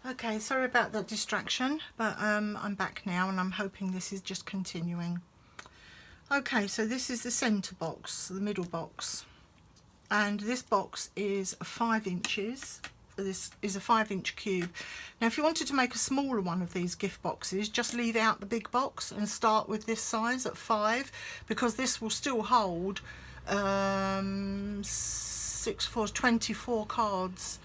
Okay, sorry about that distraction, but I'm back now and I'm hoping this is just continuing. Okay, so this is the centre box, the middle box, and this box is 5 inches. This is a 5-inch cube. Now if you wanted to make a smaller one of these gift boxes, just leave out the big box and start with this size at 5, because this will still hold 6 4 24 cards.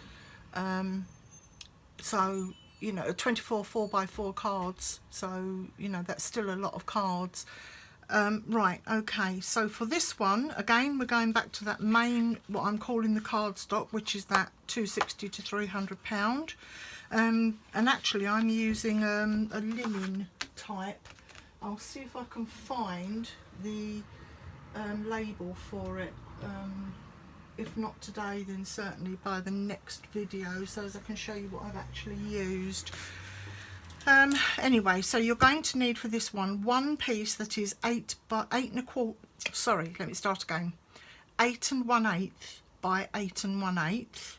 So you know, 24 4x4 cards, so you know that's still a lot of cards. Right, okay, so for this one again we're going back to that main, what I'm calling the cardstock, which is that 260 to 300 pound, and actually I'm using a linen type. I'll see if I can find the label for it. If not today, then certainly by the next video, so as I can show you what I've actually used. Anyway, so you're going to need for this one piece that is 8 by 8 1/4. Sorry, let me start again. 8 1/8 by 8 1/8,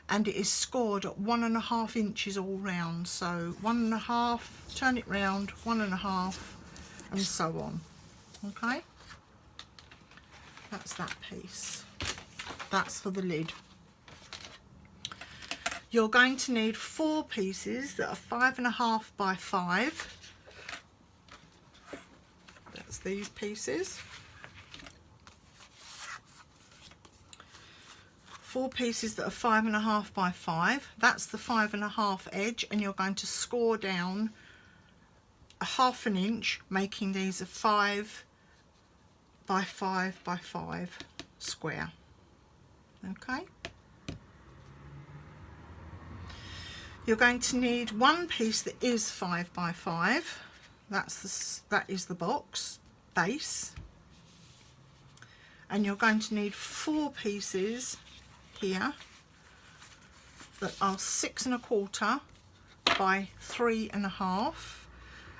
and it is scored at 1.5 inches all round. So 1.5, turn it round, 1.5, and so on. Okay, that's that piece. That's for the lid. You're going to need 4 pieces that are 5.5 by 5. That's these pieces. 4 pieces that are 5.5 by 5. That's the 5.5 edge, and you're going to score down 1/2 inch, making these a 5 by 5 by 5 square. Okay. You're going to need 1 piece that is 5 by 5. That is the box base, and you're going to need 4 pieces here that are 6 1/4 by 3.5,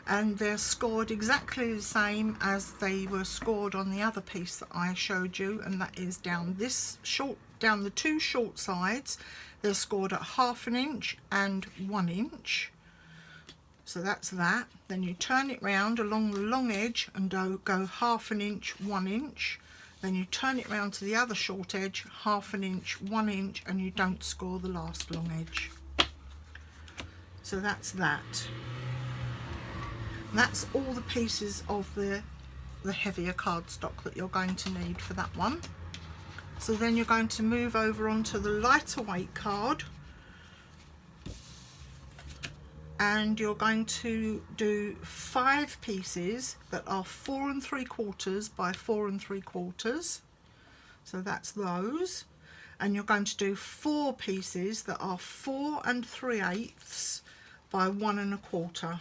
and they're scored exactly the same as they were scored on the other piece that I showed you, and that is down the 2 short sides. They're scored at 1/2 inch and 1 inch. So that's that. Then you turn it round along the long edge and go 1/2 inch, 1 inch. Then you turn it round to the other short edge, 1/2 inch, 1 inch, and you don't score the last long edge. So that's that. And that's all the pieces of the heavier cardstock that you're going to need for that one. So then you're going to move over onto the lighter weight card, and you're going to do 5 pieces that are 4 3/4 by 4 3/4. So that's those. And you're going to do 4 pieces that are 4 3/8 by 1 1/4.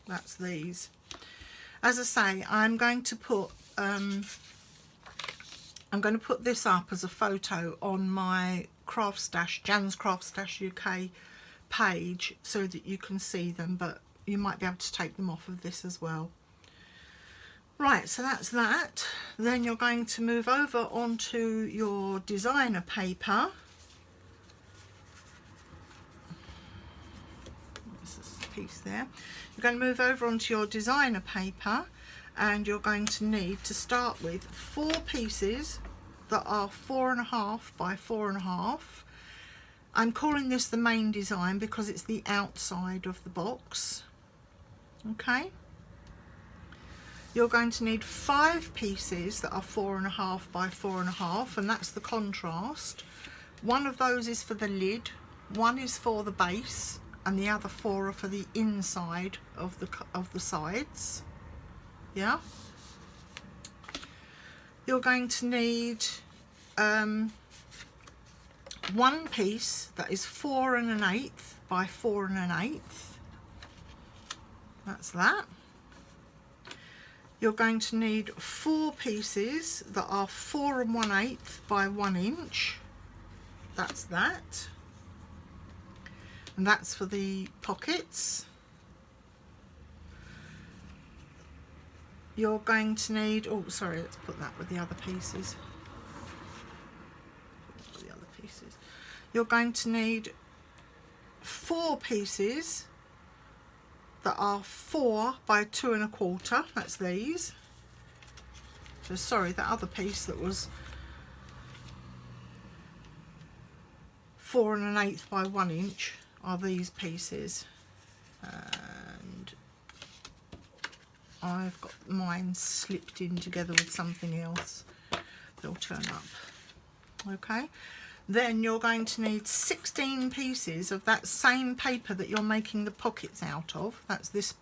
That's these. As I say, I'm going to put this up as a photo on my Craft Stash, Jan's Craft Stash UK page, so that you can see them, but you might be able to take them off of this as well. Right, so that's that. Then you're going to move over onto your designer paper. This piece there. You're going to move over onto your designer paper, and you're going to need to start with 4 pieces that are 4.5 by 4.5. I'm calling this the main design because it's the outside of the box. Okay. You're going to need 5 pieces that are 4.5 by 4.5, and that's the contrast. 1 of those is for the lid, 1 is for the base, and the other 4 are for the inside of the sides. Yeah. You're going to need 1 piece that is 4 1/8 by 4 1/8. That's that. You're going to need 4 pieces that are 4 1/8 by 1 inch. That's that. And that's for the pockets. You're going to need, oh sorry, let's put that with the other pieces. You're going to need 4 pieces that are 4 by 2 1/4. That's these. So sorry, that other piece that was 4 1/8 by 1 inch are these pieces, and I've got mine slipped in together with something else. They'll turn up. Okay, then you're going to need 16 pieces of that same paper that you're making the pockets out of. That's this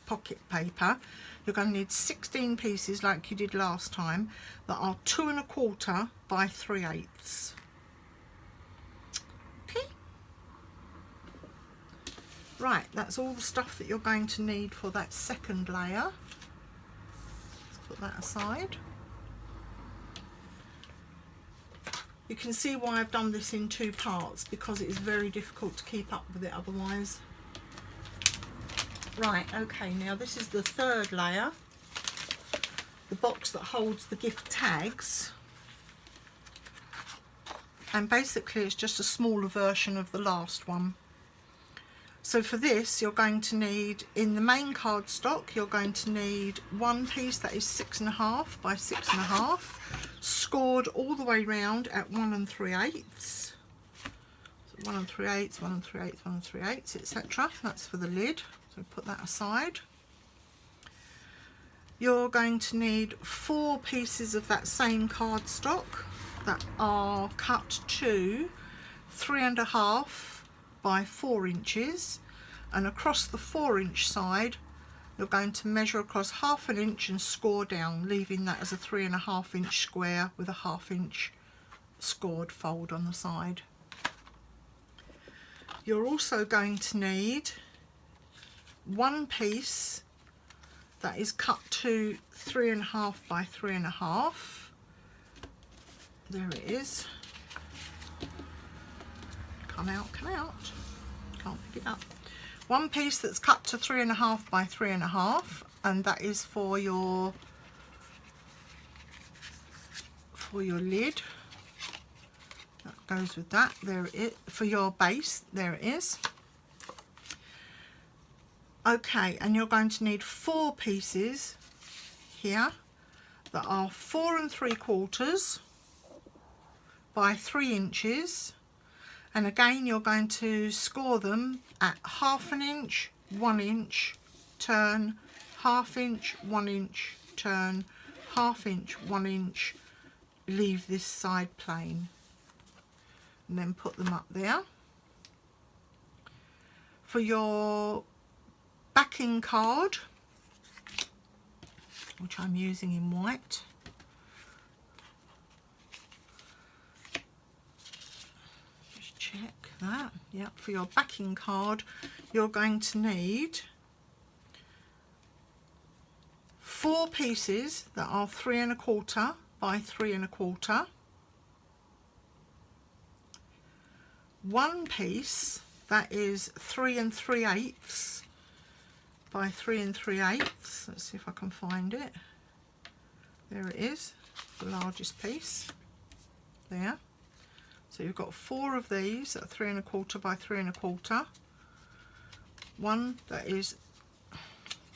pocket paper. You're going to need 16 pieces like you did last time that are 2 1/4 by 3/8. Okay, right, that's all the stuff that you're going to need for that second layer. Let's put that aside. You can see why I've done this in 2 parts, because it is very difficult to keep up with it otherwise. Right, okay, now this is the third layer, the box that holds the gift tags, and basically it's just a smaller version of the last one. So for this you're going to need, in the main cardstock, you're going to need 1 piece that is 6 1/2 by 6 1/2, scored all the way round at 1 3/8. So 1 3/8, 1 3/8, 1 3/8, etc. That's for the lid, so put that aside. You're going to need 4 pieces of that same cardstock that are cut to 3 1/2 by 4 inches, and across the 4-inch side you're going to measure across 1/2 inch and score down, leaving that as a 3 1/2 inch square with a 1/2 inch scored fold on the side. You're also going to need 1 piece that is cut to 3 1/2 by 3 1/2. There it is. Come out, can't pick it up. 1 piece that's cut to 3 1/2 by 3 1/2, and that is for your lid. That goes with that. There it is. For your base, there it is. Okay, and you're going to need 4 pieces here that are 4 3/4 by 3 inches. And again, you're going to score them at 1/2 inch, 1 inch, turn, 1/2 inch, 1 inch, turn, 1/2 inch, 1 inch, leave this side plain, and then put them up there. For your backing card, which I'm using in white, check that. Yep, for your backing card you're going to need 4 pieces that are 3 1/4 by 3 1/4, 1 piece that is 3 3/8 by 3 3/8. Let's see if I can find it. There it is, the largest piece there. So you've got 4 of these at 3 1/4 by 3 1/4. 1 that is,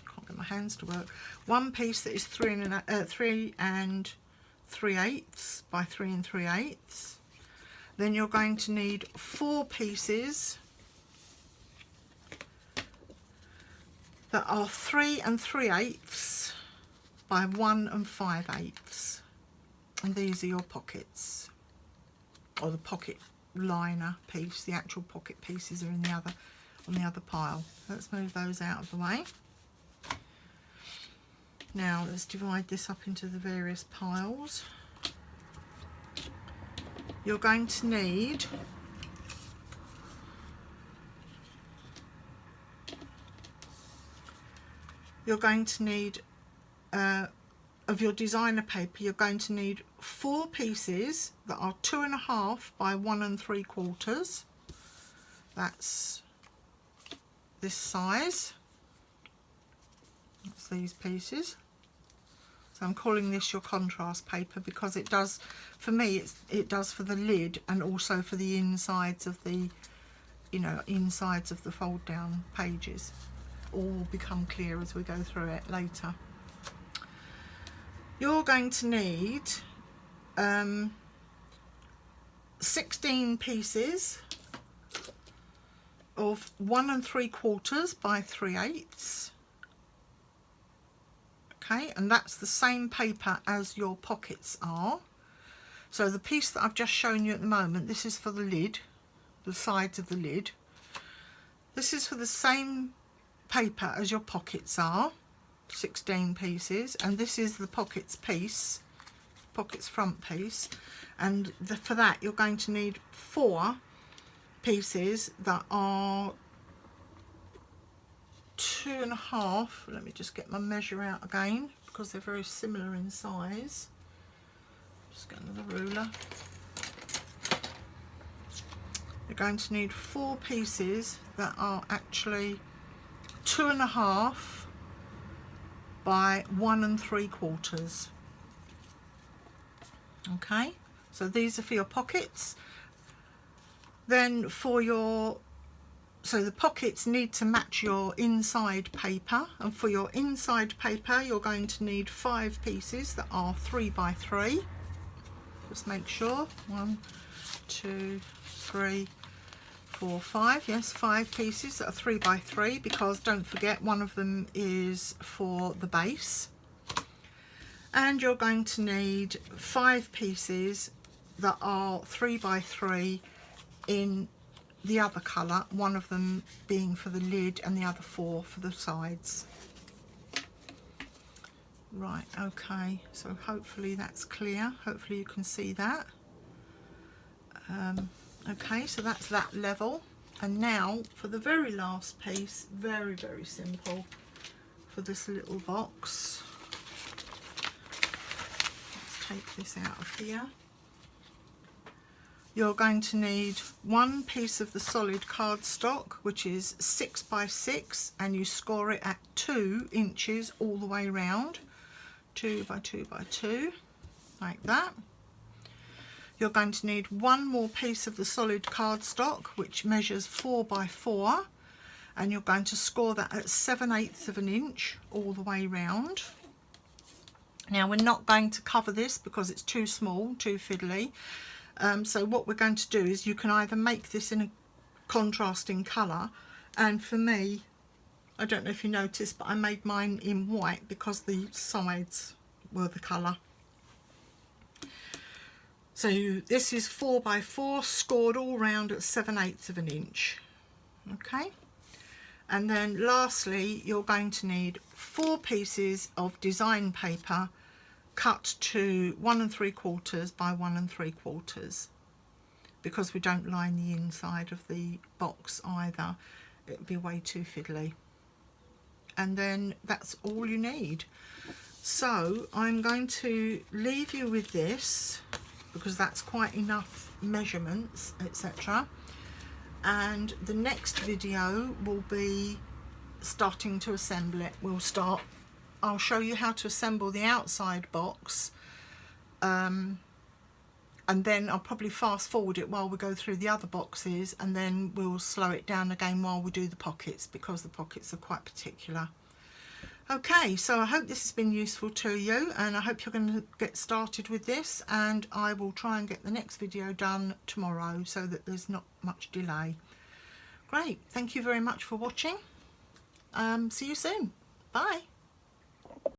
can't get my hands to work. 1 piece that is 3 3/8 by 3 3/8. Then you're going to need 4 pieces that are 3 3/8 by 1 5/8, and these are your pockets, or the pocket liner piece. The actual pocket pieces are in the other, on the other pile. Let's move those out of the way. Now let's divide this up into the various piles. You're going to need of your designer paper, you're going to need 4 pieces that are 2 1/2 by 1 3/4. That's this size. That's these pieces. So I'm calling this your contrast paper because it does, for me, it does for the lid and also for the insides of the you know, insides of the fold down pages. All will become clear as we go through it later. You're going to need 16 pieces of 1 3/4 by 3/8. Okay, and that's the same paper as your pockets are. So the piece that I've just shown you at the moment, this is for the lid, the sides of the lid. This is for the same paper as your pockets are, 16 pieces, and this is the pockets piece, pockets front piece, and for that you're going to need 4 pieces that are 2.5. Let me just get my measure out again because they're very similar in size. Just get another ruler. You're going to need 4 pieces that are actually 2.5 by 1 3/4. Okay, so these are for your pockets. Then for your, so the pockets need to match your inside paper, and for your inside paper you're going to need 5 pieces that are 3 by 3. Just make sure, 1 2 3 4 5, yes, 5 pieces that are 3 by 3, because don't forget one of them is for the base. And you're going to need 5 pieces that are 3 by 3 in the other colour, one of them being for the lid and the other 4 for the sides. Right, okay, so hopefully that's clear, hopefully you can see that. Okay, so that's that level. And now for the very last piece, very, very simple for this little box. Let's take this out of here. You're going to need 1 piece of the solid cardstock, which is 6 by 6, and you score it at 2 inches all the way round, 2 by 2 by 2, like that. You're going to need 1 more piece of the solid cardstock, which measures 4 by 4, and you're going to score that at 7/8 of an inch all the way round. Now we're not going to cover this because it's too small, too fiddly. So what we're going to do is you can either make this in a contrasting colour, and for me, I don't know if you noticed, but I made mine in white because the sides were the colour. So this is 4 by 4 scored all round at 7/8 of an inch. Okay, and then lastly you're going to need 4 pieces of design paper cut to 1 3/4 by 1 3/4, because we don't line the inside of the box either, it'd be way too fiddly. And then that's all you need. So I'm going to leave you with this because that's quite enough measurements, etc. And the next video will be starting to assemble it. I'll show you how to assemble the outside box, and then I'll probably fast forward it while we go through the other boxes, and then we'll slow it down again while we do the pockets, because the pockets are quite particular. Okay, so I hope this has been useful to you, and I hope you're going to get started with this, and I will try and get the next video done tomorrow so that there's not much delay. Great, thank you very much for watching. See you soon. Bye.